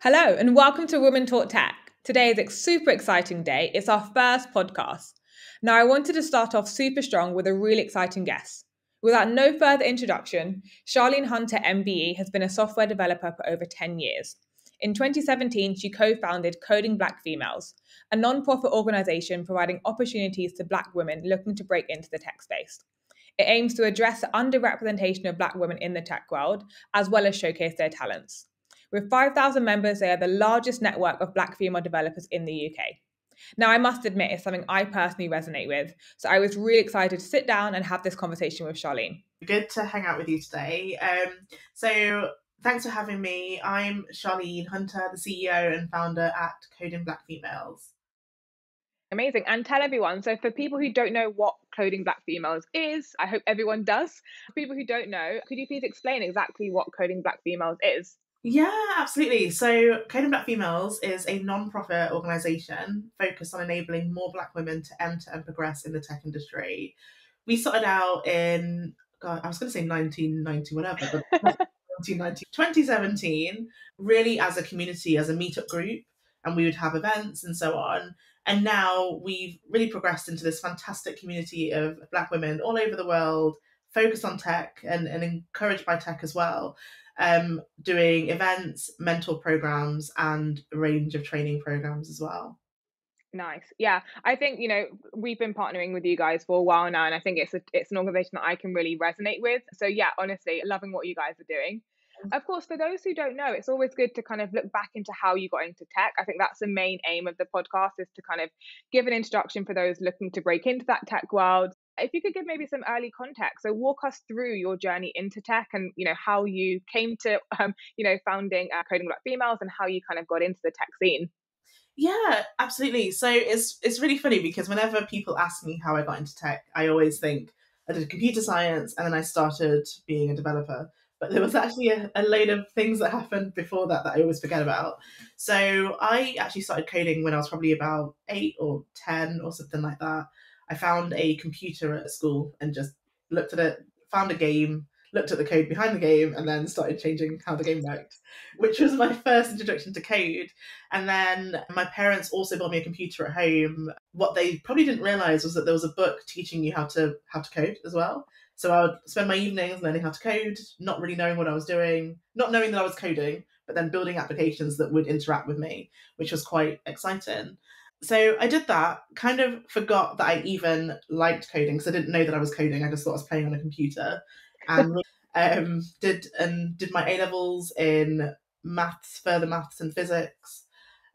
Hello and welcome to Women Talk Tech. Today is a super exciting day. It's our first podcast. Now, I wanted to start off super strong with a really exciting guest. Without no further introduction, Charlene Hunter, MBE, has been a software developer for over 10 years. In 2017, she co-founded Coding Black Females, a non-profit organization providing opportunities to Black women looking to break into the tech space. It aims to address the underrepresentation of Black women in the tech world, as well as showcase their talents. With 5,000 members, they are the largest network of Black female developers in the UK. Now, I must admit, it's something I personally resonate with, so I was really excited to sit down and have this conversation with Charlene. Good to hang out with you today. So thanks for having me. I'm Charlene Hunter, the CEO and founder at Coding Black Females. Amazing. And tell everyone, so for people who don't know what Coding Black Females is, I hope everyone does. For people who don't know, could you please explain exactly what Coding Black Females is? Yeah, absolutely. So Coding Black Females is a non-profit organisation focused on enabling more Black women to enter and progress in the tech industry. We started out in, God, I was going to say 1990, whatever, but 2017, really as a community, as a meetup group, and we would have events and so on. And now we've really progressed into this fantastic community of Black women all over the world, focused on tech and encouraged by tech as well, doing events, mentor programs, and a range of training programs as well. Nice. Yeah, I think, we've been partnering with you guys for a while now, and I think it's an organization that I can really resonate with. So yeah, honestly, loving what you guys are doing. Of course, for those who don't know, it's always good to kind of look back into how you got into tech. I think that's the main aim of the podcast, is to kind of give an introduction for those looking to break into that tech world. If you could give maybe some early context, so walk us through your journey into tech and, how you came to, founding Coding Black Females and how you kind of got into the tech scene. Yeah, absolutely. So it's really funny because whenever people ask me how I got into tech, I always think I did computer science and then I started being a developer. But there was actually a load of things that happened before that I always forget about. So I actually started coding when I was probably about 8 or 10 or something like that. I found a computer at school and just looked at it, found a game, looked at the code behind the game, and then started changing how the game worked, which was my first introduction to code. And then my parents also bought me a computer at home. What they probably didn't realize was that there was a book teaching you how to code as well. So I would spend my evenings learning how to code, not really knowing what I was doing, not knowing that I was coding, but then building applications that would interact with me, which was quite exciting. So I did that, kind of forgot that I even liked coding because I didn't know that I was coding. I just thought I was playing on a computer. And did my A-levels in further maths and physics,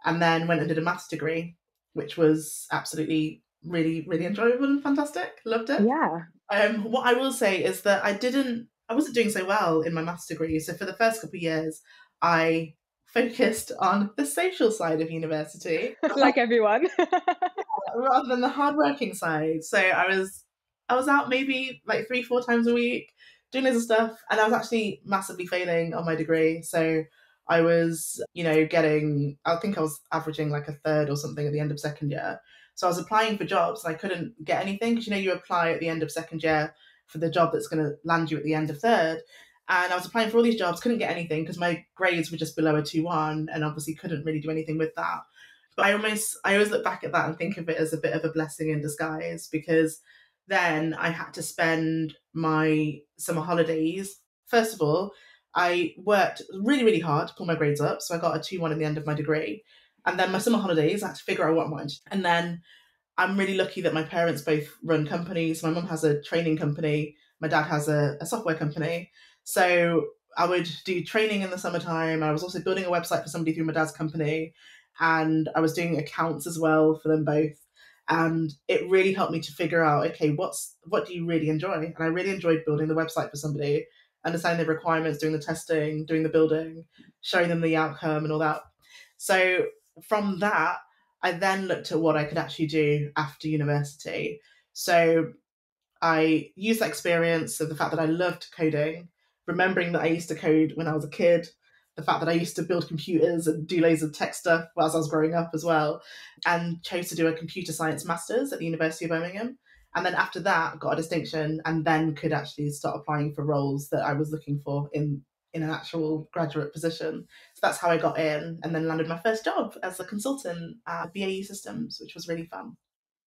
and then went and did a maths degree, which was absolutely really, really enjoyable and fantastic. Loved it. Yeah. What I will say is that I wasn't doing so well in my maths degree. So for the first couple of years, I focused on the social side of university. Like everyone. Rather than the hardworking side. So I was out maybe like 3-4 times a week doing loads of stuff, and I was actually massively failing on my degree. So I was, I think I was averaging like a third or something at the end of second year. So I was applying for jobs and I couldn't get anything because, you apply at the end of second year for the job that's going to land you at the end of third. And I was applying for all these jobs, couldn't get anything because my grades were just below a 2-1 and obviously couldn't really do anything with that. But I always look back at that and think of it as a bit of a blessing in disguise, because then I had to spend my summer holidays. First of all, I worked really, really hard to pull my grades up. So I got a 2-1 at the end of my degree. And then my summer holidays, I had to figure out what I wanted. And then I'm really lucky that my parents both run companies. My mum has a training company. My dad has a software company. So I would do training in the summertime. I was also building a website for somebody through my dad's company. And I was doing accounts as well for them both. And it really helped me to figure out, okay, what do you really enjoy? And I really enjoyed building the website for somebody, understanding the requirements, doing the testing, doing the building, showing them the outcome and all that. So from that, I then looked at what I could actually do after university. So I used that experience of the fact that I loved coding, remembering that I used to code when I was a kid, the fact that I used to build computers and do loads of tech stuff whilst I was growing up as well, and chose to do a computer science master's at the University of Birmingham. And then after that, got a distinction and then could actually start applying for roles that I was looking for in in an actual graduate position. So that's how I got in, and then landed my first job as a consultant at BAE Systems, which was really fun.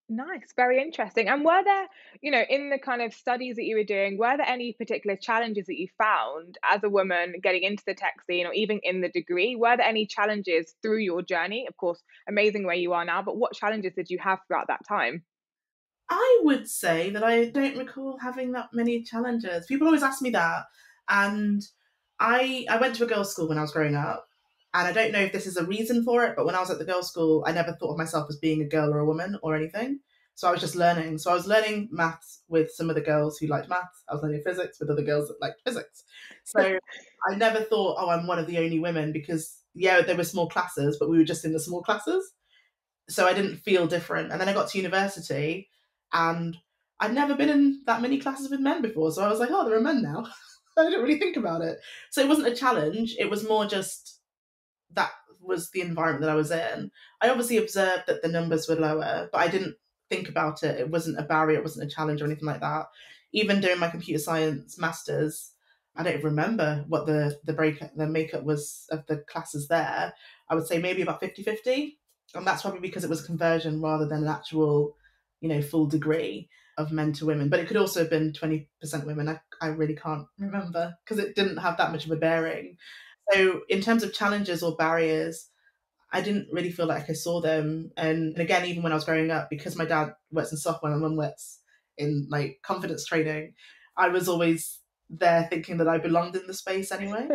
Nice, very interesting. And were there, in the kind of studies that you were doing, were there any particular challenges that you found as a woman getting into the tech scene or even in the degree? Were there any challenges through your journey? Of course, amazing where you are now, but what challenges did you have throughout that time? I would say that I don't recall having that many challenges. People always ask me that, and I went to a girls' school when I was growing up, and I don't know if this is a reason for it, but when I was at the girls' school, I never thought of myself as being a girl or a woman or anything. So I was just learning. So I was learning maths with some of the girls who liked maths. I was learning physics with other girls that liked physics. So I never thought, oh, I'm one of the only women because, yeah, there were small classes, but we were just in the small classes. So I didn't feel different. And then I got to university and I'd never been in that many classes with men before. So I was like, oh, there are men now. I didn't really think about it. So it wasn't a challenge. It was more just that was the environment that I was in. I obviously observed that the numbers were lower, but I didn't think about it. It wasn't a barrier. It wasn't a challenge or anything like that. Even doing my computer science masters, I don't even remember what the makeup was of the classes there. I would say maybe about 50-50, and that's probably because it was a conversion rather than an actual, full degree of men to women. But it could also have been 20% women. I really can't remember because it didn't have that much of a bearing. So in terms of challenges or barriers, I didn't really feel like I saw them. And again, even when I was growing up, because my dad works in software and my mum works in like confidence training, I was always there thinking that I belonged in the space anyway.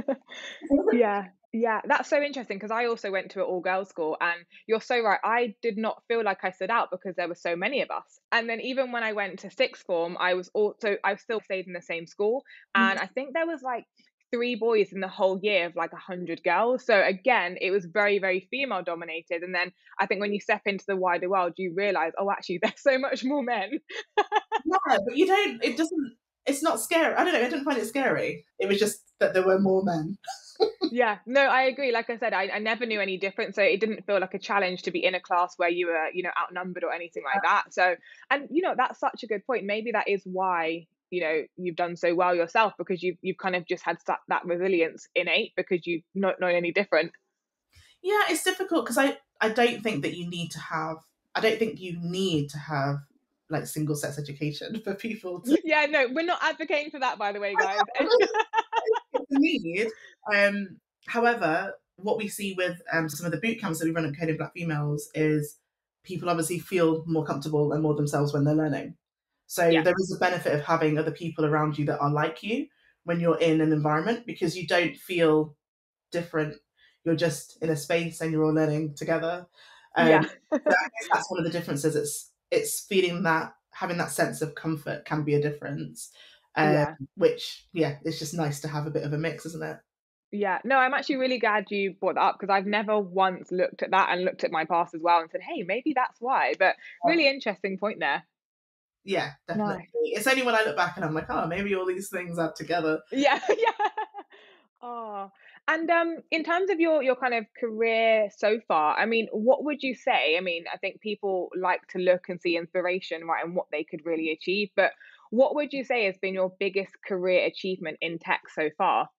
Yeah, yeah, that's so interesting because I also went to an all-girls school, and you're so right. I did not feel like I stood out because there were so many of us. And then even when I went to sixth form, I still stayed in the same school, and I think there was like 3 boys in the whole year of like 100 girls. So again, it was very, very female dominated. And then I think when you step into the wider world, you realize, oh, actually, there's so much more men. Yeah, but it doesn't, it's not scary. I don't know, I didn't find it scary. It was just that there were more men. Yeah, no, I agree. Like I said, I never knew any different. So it didn't feel like a challenge to be in a class where you were, outnumbered or anything like that. So, and that's such a good point. Maybe that is why, you've done so well yourself because you've kind of just had that resilience innate because you've not known any different. Yeah, it's difficult because I don't think that you need to have, I don't think you need to have like single sex education for people to Yeah, no, we're not advocating for that, by the way, guys. it's a need. However, what we see with some of the boot camps that we run at Coding Black Females is people obviously feel more comfortable and more themselves when they're learning. So Yeah, there is a benefit of having other people around you that are like you when you're in an environment because you don't feel different. You're just in a space and you're all learning together. yeah. So I guess that's one of the differences. It's feeling that having that sense of comfort can be a difference. Yeah. Which yeah, it's just nice to have a bit of a mix, isn't it? Yeah, no, I'm actually really glad you brought that up because I've never once looked at that and looked at my past as well and said, hey, maybe that's why. But really interesting point there. Yeah, definitely. No. It's only when I look back and I'm like, oh, maybe all these things add together. Yeah, yeah. Oh, and in terms of your kind of career so far, I mean, what would you say? I mean, I think people like to look and see inspiration, right, and what they could really achieve. But what would you say has been your biggest career achievement in tech so far?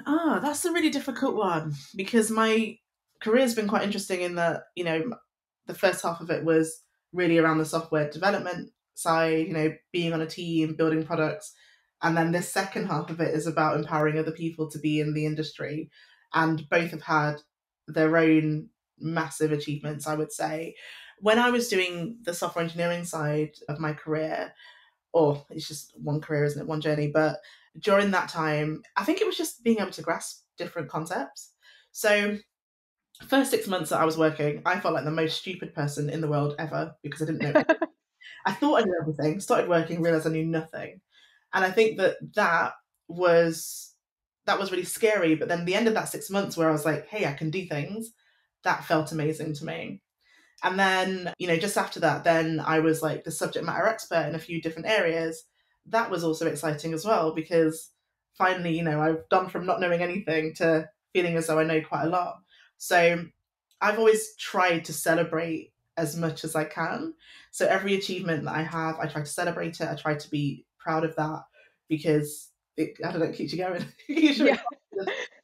Ah, that's a really difficult one because my career's been quite interesting in that, the first half of it was really around the software development side, being on a team, building products. And then this second half of it is about empowering other people to be in the industry. And both have had their own massive achievements, I would say. When I was doing the software engineering side of my career, or it's just one career, isn't it? One journey. But during that time, I think it was just being able to grasp different concepts. So, first 6 months that I was working, I felt like the most stupid person in the world ever because I didn't know anything. I thought I knew everything, started working, realized I knew nothing. And I think that was that was really scary. But then the end of that 6 months where I was like, hey, I can do things, that felt amazing to me. And then, just after that, then I was like the subject matter expert in a few different areas. That was also exciting as well because finally, I've gone from not knowing anything to feeling as though I know quite a lot. So I've always tried to celebrate as much as I can. So every achievement that I have, I try to celebrate it. I try to be proud of that because I don't know, it keeps you going. Keeps you Yeah.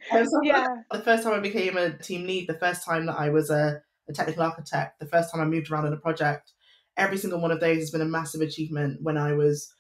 excited. So Yeah. the first time I became a team lead, the first time that I was a technical architect, the first time I moved around in a project, every single one of those has been a massive achievement when I was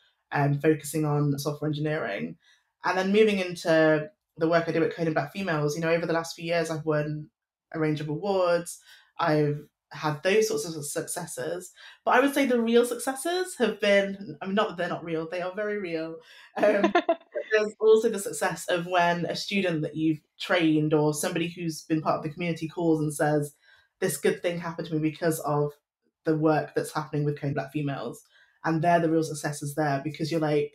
focusing on software engineering. And then moving into the work I do at Coding Black Females, over the last few years, I've won a range of awards. I've had those sorts of successes. But I would say the real successes have been, I mean, not that they're not real, they are very real. There's also the success of when a student that you've trained or somebody who's been part of the community calls and says, this good thing happened to me because of the work that's happening with Coding Black Females. And they're the real successes there, because you're like,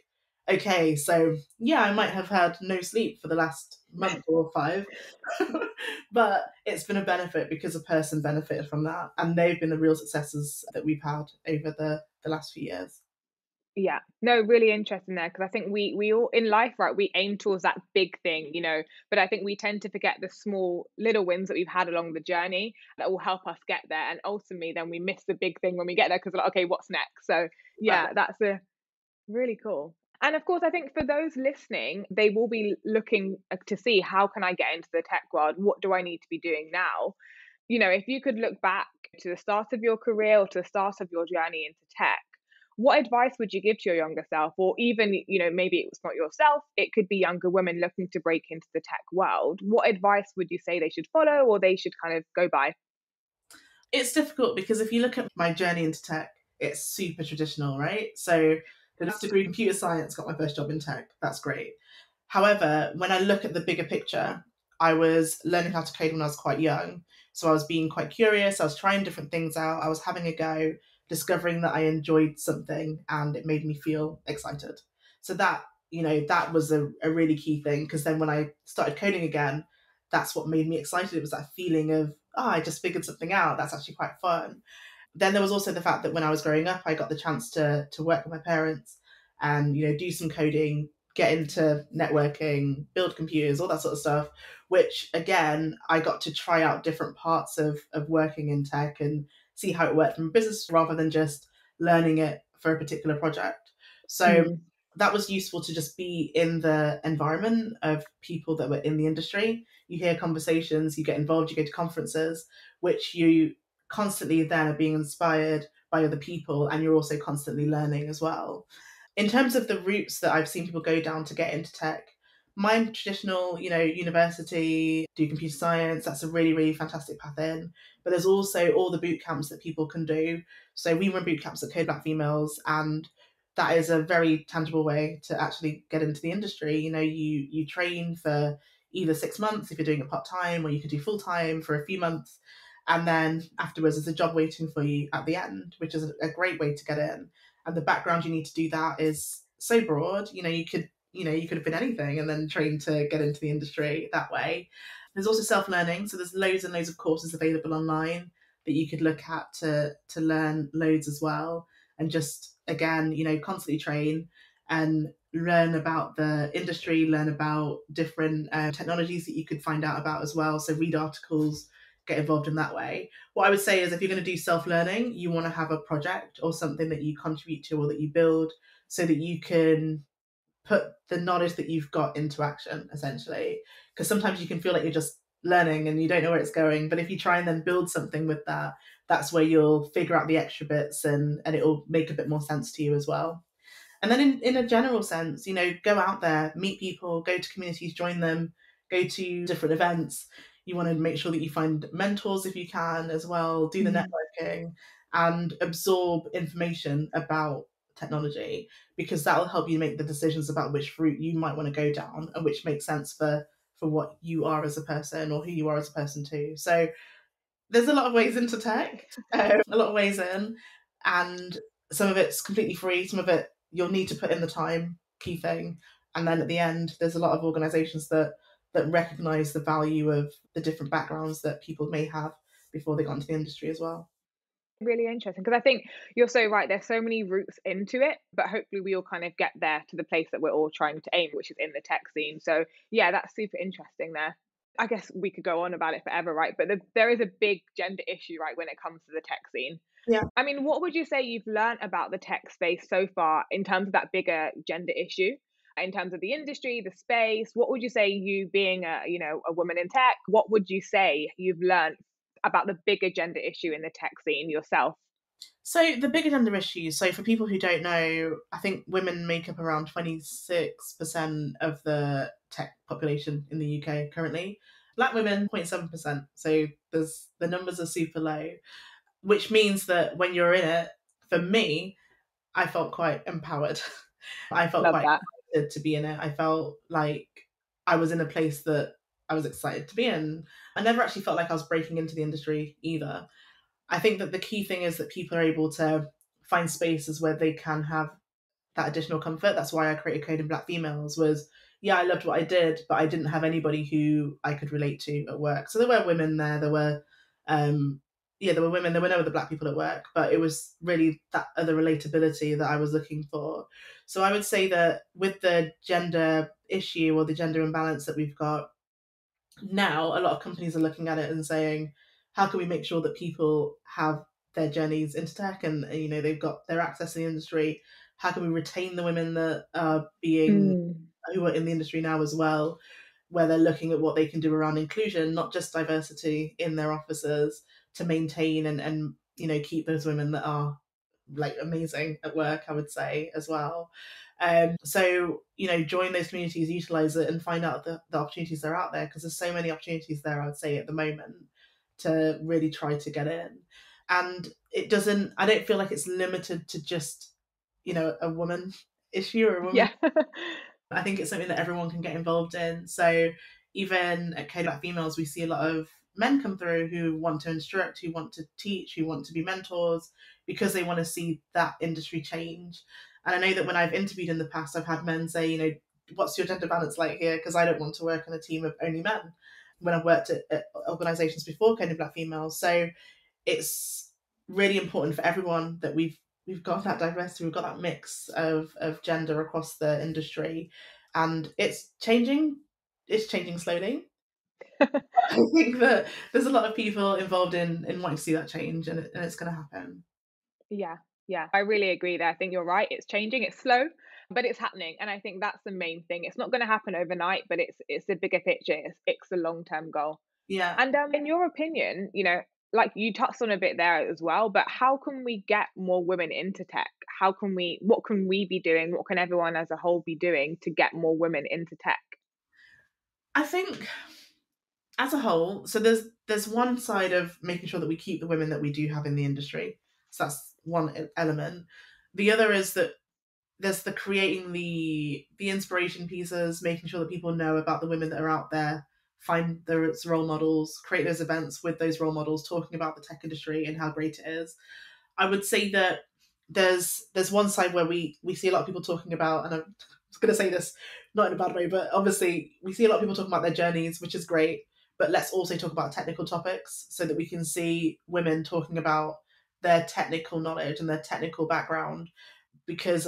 okay, so yeah, I might have had no sleep for the last month or 5, but it's been a benefit because a person benefited from that. And they've been the real successes that we've had over the last few years. Yeah. No, really interesting there, because I think we all in life, right, we aim towards that big thing, but I think we tend to forget the small little wins that we've had along the journey that will help us get there. And ultimately then we miss the big thing when we get there, because we're like, okay, what's next? So Exactly. yeah, that's a really cool. And of course, I think for those listening, they will be looking to see, how can I get into the tech world? What do I need to be doing now? If you could look back to the start of your career or to the start of your journey into tech, what advice would you give to your younger self? Or even, maybe it's not yourself, it could be younger women looking to break into the tech world. What advice would you say they should follow, or they should kind of go by? It's difficult because if you look at my journey into tech, it's super traditional, right? So, the last degree in computer science, got my first job in tech. That's great. However, when I look at the bigger picture, I was learning how to code when I was quite young. So I was being quite curious. I was trying different things out. I was having a go, discovering that I enjoyed something and it made me feel excited. So that was a really key thing, because then when I started coding again, that's what made me excited. It was that feeling of, oh, I just figured something out. That's actually quite fun. Then there was also the fact that when I was growing up, I got the chance to work with my parents and do some coding, get into networking, build computers, all that sort of stuff. Which again, I got to try out different parts of working in tech and see how it worked from a business rather than just learning it for a particular project. So Mm. that was useful to just be in the environment of people that were in the industry. You hear conversations, you get involved, you go to conferences, which you constantly then are being inspired by other people, and you're also constantly learning as well. In terms of the routes that I've seen people go down to get into tech, mine traditional, university, do computer science, that's a really, really fantastic path in. But there's also all the boot camps that people can do. So we run boot camps at Code Black Females, and that is a very tangible way to actually get into the industry. You train for either 6 months if you're doing it part time, or you could do full time for a few months. And then afterwards, there's a job waiting for you at the end, which is a great way to get in. And the background you need to do that is so broad. You could have been anything and then trained to get into the industry that way. There's also self-learning, so there's loads and loads of courses available online that you could look at to learn loads as well, and just again, constantly train and learn about the industry, learn about different technologies that you could find out about as well. So read articles, get involved in that way. What I would say is, if you're going to do self-learning, you want to have a project or something that you contribute to or that you build, so that you can put the knowledge that you've got into action, essentially. Because sometimes you can feel like you're just learning and you don't know where it's going. But if you try and then build something with that, that's where you'll figure out the extra bits, and it'll make a bit more sense to you as well. And then in a general sense, go out there, meet people, go to communities, join them, go to different events. You want to make sure that you find mentors if you can as well, do the Mm. networking and absorb information about technology, because that will help you make the decisions about which route you might want to go down and which makes sense for what you are as a person or who you are as a person too. So there's a lot of ways into tech, a lot of ways in, and some of it's completely free, some of it you'll need to put in the time, key thing. And then at the end, there's a lot of organizations that recognize the value of the different backgrounds that people may have before they got into the industry as well. Really interesting, because I think you're so right. There's so many routes into it, but hopefully we all kind of get there to the place that we're all trying to aim, which is in the tech scene. So yeah, that's super interesting there. I guess we could go on about it forever, right? But there is a big gender issue, right, when it comes to the tech scene. Yeah. I mean, what would you say you've learned about the tech space so far in terms of that bigger gender issue? in terms of the industry, the space? What would you say, you being a woman in tech, what would you say you've learned about the bigger gender issue in the tech scene yourself? So the big agenda issues. So for people who don't know, I think women make up around 26% of the tech population in the UK currently. Black women, 0.7%. So the numbers are super low, which means that when you're in it, for me, I felt quite empowered. I felt Love quite that. excited to be in it. I felt like I was in a place that I was excited to be in. I never actually felt like I was breaking into the industry either. I think that the key thing is that people are able to find spaces where they can have that additional comfort. That's why I created Coding Black Females. Was, yeah, I loved what I did, but I didn't have anybody who I could relate to at work. So there were women there. Um, there were women. There were no other Black people at work, but it was really that other relatability that I was looking for. So I would say that with the gender issue or the gender imbalance that we've got now, a lot of companies are looking at it and saying, how can we make sure that people have their journeys into tech and they've got their access to the industry? How can we retain the women that are being Mm. who are in the industry now as well, where they're looking at what they can do around inclusion, not just diversity in their offices, to maintain and keep those women that are like amazing at work, I would say, as well. So join those communities, utilize it, and find out the opportunities that are out there, because there's so many opportunities there, I would say, at the moment, to really try to get in. And I don't feel like it's limited to just a woman issue or a woman. Yeah. I think it's something that everyone can get involved in. So even at Code Black Females, we see a lot of men come through who want to instruct, who want to teach, who want to be mentors, because they want to see that industry change. And I know that when I've interviewed in the past, I've had men say, what's your gender balance like here? Because I don't want to work in a team of only men, when I've worked at organisations before Code Black Females. So it's really important for everyone that we've got that diversity, we've got that mix of gender across the industry, and it's changing. It's changing slowly. I think that there's a lot of people involved in wanting to see that change, and it's going to happen. Yeah, yeah, I really agree there. I think you're right. It's changing. It's slow, but it's happening, and I think that's the main thing. It's not going to happen overnight, but it's the bigger picture. It's the long term goal. Yeah. And in your opinion, like you touched on a bit there as well, but how can we get more women into tech? What can we be doing? What can everyone as a whole be doing to get more women into tech? I think as a whole, so there's one side of making sure that we keep the women that we do have in the industry. So that's one element. The other is that there's the creating the inspiration pieces, making sure that people know about the women that are out there, find those role models, create those events with those role models, talking about the tech industry and how great it is. I would say that there's one side where we see a lot of people talking about, and I'm going to say this not in a bad way, but obviously we see a lot of people talking about their journeys, which is great. But let's also talk about technical topics so that we can see women talking about their technical knowledge and their technical background, because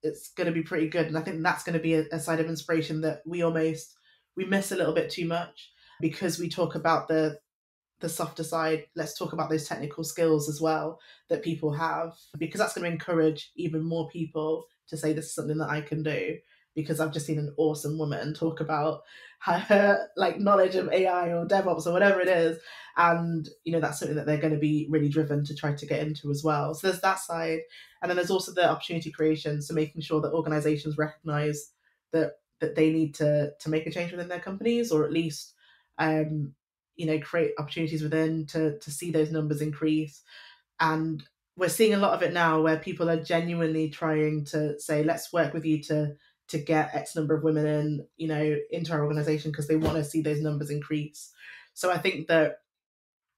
it's going to be pretty good. And I think that's going to be a side of inspiration that we miss a little bit too much, because we talk about the softer side. Let's talk about those technical skills as well that people have, because that's going to encourage even more people to say, this is something that I can do, because I've just seen an awesome woman talk about her like knowledge of AI or DevOps or whatever it is. And, that's something that they're going to be really driven to try to get into as well. So there's that side. And then there's also the opportunity creation. So making sure that organizations recognize that they need to make a change within their companies, or at least, create opportunities within to see those numbers increase. And we're seeing a lot of it now where people are genuinely trying to say, let's work with you to get X number of women in, into our organization, because they want to see those numbers increase. So I think that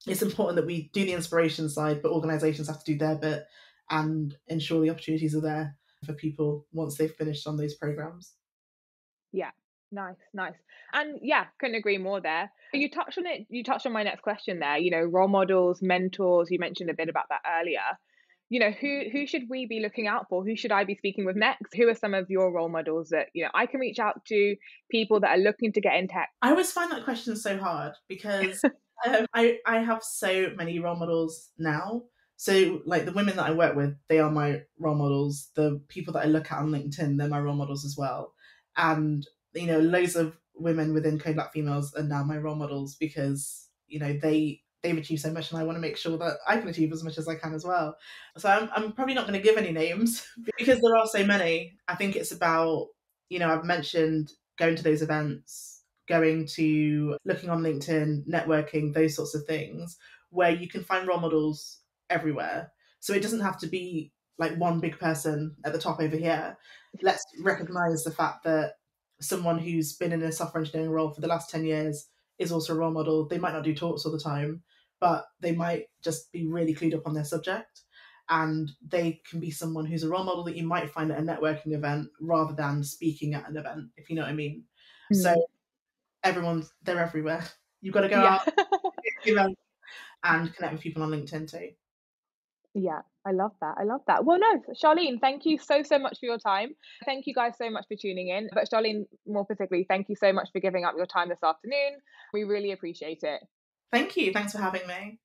it's important that we do the inspiration side, but organizations have to do their bit and ensure the opportunities are there for people once they've finished on those programs. Yeah. Nice, nice. And yeah, couldn't agree more there. You touched on it, you touched on my next question there, role models, mentors, you mentioned a bit about that earlier. Who should we be looking out for? Who should I be speaking with next? Who are some of your role models that, I can reach out to, people that are looking to get in tech? I always find that question so hard, because I have so many role models now. So like the women that I work with, they are my role models. The people that I look at on LinkedIn, they're my role models as well. And, loads of women within Code Black Females are now my role models because, they've achieved so much, and I want to make sure that I can achieve as much as I can as well. So I'm probably not going to give any names because there are so many. I think it's about, I've mentioned going to those events, looking on LinkedIn, networking, those sorts of things, where you can find role models everywhere. So it doesn't have to be like one big person at the top over here. Let's recognize the fact that someone who's been in a software engineering role for the last 10 years is also a role model. They might not do talks all the time, but they might just be really clued up on their subject. And they can be someone who's a role model that you might find at a networking event rather than speaking at an event, if you know what I mean. So they're everywhere. You've got to go out and connect with people on LinkedIn too. Yeah, I love that. I love that. Well, no, Charlene, thank you so much for your time. Thank you guys so much for tuning in. But Charlene, more particularly, thank you so much for giving up your time this afternoon. We really appreciate it. Thank you. Thanks for having me.